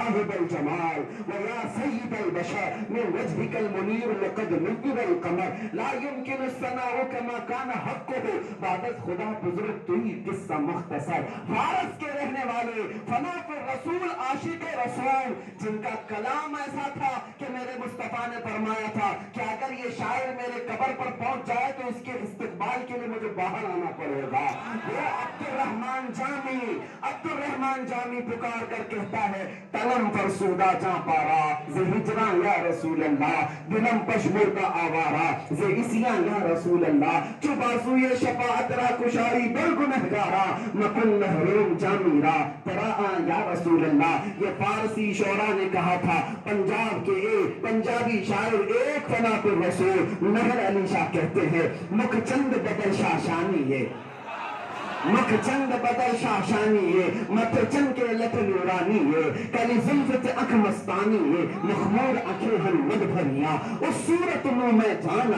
صاحب الجمال ويا سيد البشر من وجهك المنير لقد نور القمر لا يمكن الثناء كما كان حقه بعد خدا بزرگ تو ہی قصہ مختصر فارس کے رہنے والے فنا پر رسول عاشق رسول جن کا کلام ایسا تھا کہ میرے مصطفیٰ نے فرمایا تھا کہ اگر یہ شاعر میرے قبر پر پہنچ جائے تو اس کے استقبال کے لیے مجھے باہر آنا پڑے گا. وہ عبد الرحمن جامی پکار کر کہتا ہے تلم فرسودہ جاں پارا زِ ہجران یا رسول اللہ دلم پشمر کا آوارا زِ اسیاں یا رسول اللہ چو بازوی شفاعت را کشاری بل گنہگارا مکن محروم جامی را ترا یا رسول اللہ. یہ فارسی شعراء نے کہا تھا. پنجاب کے ایک پنجابی شاعر ایک فنا پر رسول مہر علی شاہ کہتے ہیں مکھ چند بدل شاشانی ہے مکھ چند بدل شاشانی ہے مت چند کے لت نورانی ہے کلی زلفت اکھ مستانی ہے مخمور اکھیں ہن مد بھریاں اس صورت نو میں جان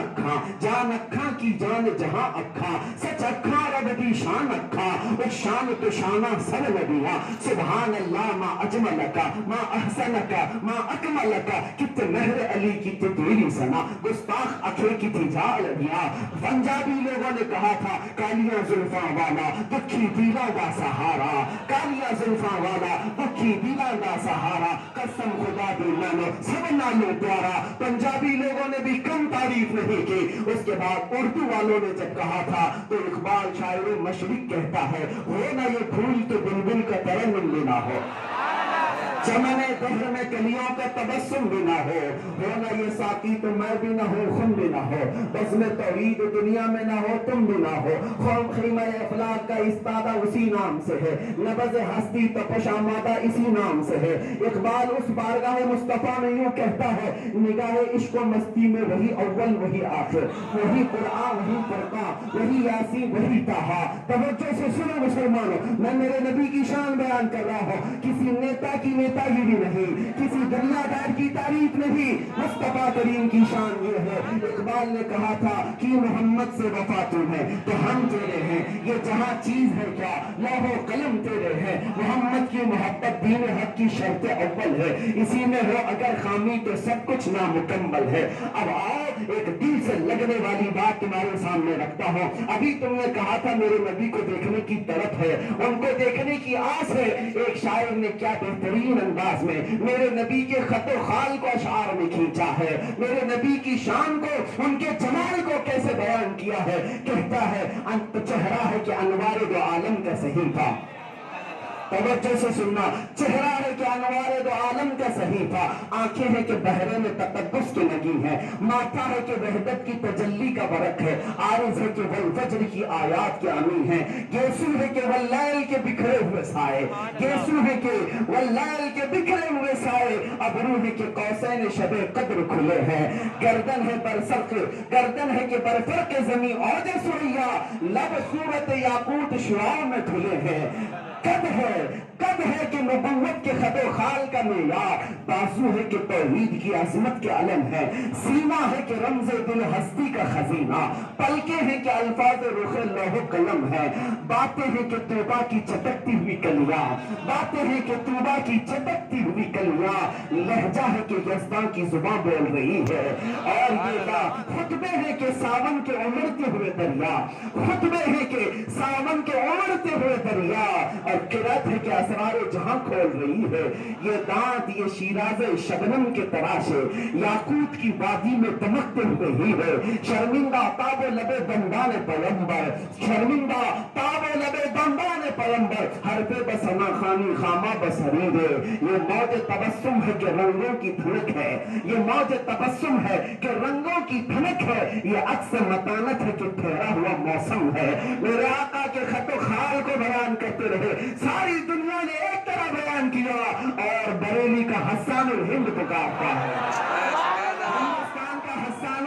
اکھاں کی جان جہاں اکھاں سچ اکھاں رب دی شان اکھاں اس شان تو شانہ سر نبیاں سبحان اللہ ما اجملکا ما احسنکا ما اکملکا کت مہر علی کی تیری سنا گستاخ اکھیں کی تھی جال دیا. پنجابی لوگوں نے کہا تھا کالیاں زلفاں والا دکھی دیلا دا سہارا کالیا زلفاں والا دکھی دیلا دا سہارا قسم خدا دی میں نے سب نالو پیارا. پنجابی لوگوں نے بھی کم تعریف نہیں کی. اس کے بعد اردو والوں نے جب کہا تھا تو اقبال شاعر مشرق کہتا ہے ہو نہ یہ پھول تو بلبل کا ترنم بھی نہ ہو چمن دہر میں کلیوں کا تبسم بھی نہ ہو نہ یہ ساقی تو میں بھی نہ ہوں خم بھی نہ ہو بس میں توحید دنیا میں نہ ہو تم بھی نہ ہو خوم خیمہ اخلاق کا استادہ اسی نام سے ہے نبض ہستی تپش آمادہ اسی نام سے ہے. اقبال اس بارگاہ مصطفیٰ میں یوں کہتا ہے نگاہ عشق و مستی میں وہی اول وہی آخر وہی قرآن وہی فرقان وہی یاسین وہی طٰہٰ. توجہ سے سنو مسلمانوں میں میرے نبی کی شان بیان کر رہا ہوں. کسی نیتا کی نیتاگی بھی نہیں کسی دنیا دار کی تعریف نہیں مصطفیٰ کریم کی شان یہ ہے. اقبال نے کہا تھا کہ محمد سے وفا تم ہے تو ہم تیرے ہیں یہ جہاں چیز ہے کیا لوح و قلم تیرے ہیں. محمد کی محبت دین حق کی شرط اول ہے اسی میں ہو اگر خامی تو سب کچھ نامکمل ہے. اب آؤ ایک دل سے لگنے والی بات تمہارے سامنے رکھتا ہوں. ابھی تم نے کہا تھا میرے نبی کو دیکھنے کی طرف ہے ان کو دیکھنے کی آس ہے. ایک شاعر نے کیا بہترین انداز میں میرے نبی کے خط و خال کو اشعار میں کھینچا ہے میرے نبی کی شان کو ان کے جمال کو کیسے بیان کیا ہے. کہتا ہے انت چہرہ ہے کہ انوار دو عالم کا صحیفہ توجہ سے سننا چہرہ ہے کہ انوار دو عالم کا صحیفہ آنکھیں ہیں کہ بحرے میں تقدس کی لگی ہے ماتھا ہے کہ وحدت کی تجلی کا برق ہے عارض ہے کہ والفجر کی آیات کے امی ہے گیسو ہے کہ واللیل کے بکھرے ہوئے سائے گیسو ہے کہ واللیل کے بکھرے ہوئے سائے ابرو ہے کہ قوسین شب قدر کھلے ہیں گردن ہے برسرق گردن ہے کہ برفرق زمین عوج سریا لب صورت یاقوت شعاع میں کھلے ہیں. کب ہے کہ نبوت کے خط و خال کا معیار بازو ہے کہ توحید کی عظمت کے علم ہے سینہ ہے کہ رمز دل ہستی کا خزینہ پلکیں ہیں کہ الفاظ رخ لوح و قلم ہے باتیں ہیں کہ توبہ کی چٹکتی ہوئی کلیاں باتیں ہیں کہ توبہ کی چٹکتی ہوئی کلیاں لہجہ ہے کہ یزداں کی زبان بول رہی ہے اور یہ خطبے ہیں کہ ساون کے امڑتے ہوئے دریا خطبے ہیں کہ ساون کے امڑتے ہوئے دریا اور قرات ہے کہ اسرار جہاں کھول رہی ہے. یہ دانت یہ شیراز شبنم کے تراشے یاقوت کی وادی میں دمکتے ہوئے ہی ہے شرمندہ تاب و لب دندان پیمبر شرمندہ تاب و لب دندان پیمبر حرف بسنا خانی خامہ بسرید ہے. یہ موج تبسم ہے کہ رنگوں کی دھنک ہے یہ موج تبسم ہے کہ رنگوں کی دھنک ہے یہ عکس متانت ہے کہ ٹھہرا ہوا موسم ہے. میرے آقا کے خط و خال کو بیان کرتے رہے ساری دنیا نے ایک طرح بیان کیا اور بریلی کا حسان الہند پکارتا ہے ہندوستان کا حسان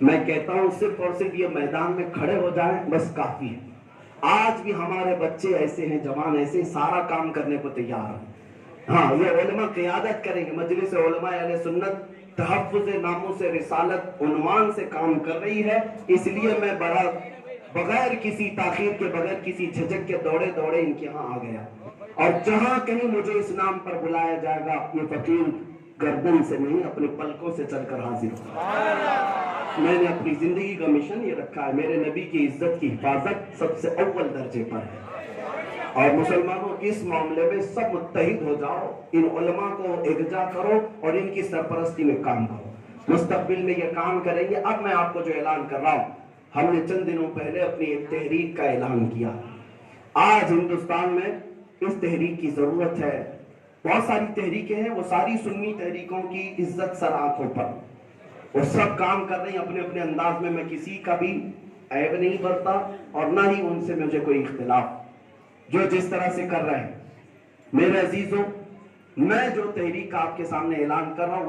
میں کہتا ہوں صرف اور صرف یہ میدان میں کھڑے ہو جائیں بس کافی ہے. آج بھی ہمارے بچے ایسے ہیں، جوان ایسے سارا کام کرنے کو تیار ہیں. ہاں یہ علماء قیادت کریں گے. مجلس علماء اہل سنت تحفظ ناموس رسالت عنوان سے کام کر رہی ہے، اس لیے میں بغیر کسی تاخیر کے، بغیر کسی جھجک کے دوڑے ان کے ہاں آ گیا. اور جہاں کہیں مجھے اس نام پر بلایا جائے گا، یہ فقیر گردن سے نہیں اپنے پلکوں سے چل کر حاضر ہوں. میں نے اپنی زندگی کا مشن یہ رکھا ہے، میرے نبی کی عزت کی حفاظت سب سے اول درجے پر ہے. اور مسلمانوں اس معاملے میں سب متحد ہو جاؤ، ان علماء کو اکجا کرو اور ان کی سرپرستی میں کام کرو. مستقبل میں یہ کام کریں گے. اب میں آپ کو جو اعلان کر رہا ہوں، ہم نے چند دنوں پہلے اپنی ایک تحریک کا اعلان کیا. آج ہندوستان میں اس تحریک کی ضرورت ہے. بہت ساری تحریکیں ہیں، وہ ساری سنی تحریکوں کی عزت سر آنکھوں پر، وہ سب کام کر رہی ہیں اپنے اپنے انداز میں. میں کسی کا بھی عیب نہیں برتا اور نہ ہی ان سے مجھے کوئی اختلاف، جو جس طرح سے کر رہے ہیں. میرے عزیزوں، میں جو تحریک آپ کے سامنے اعلان کر رہا ہوں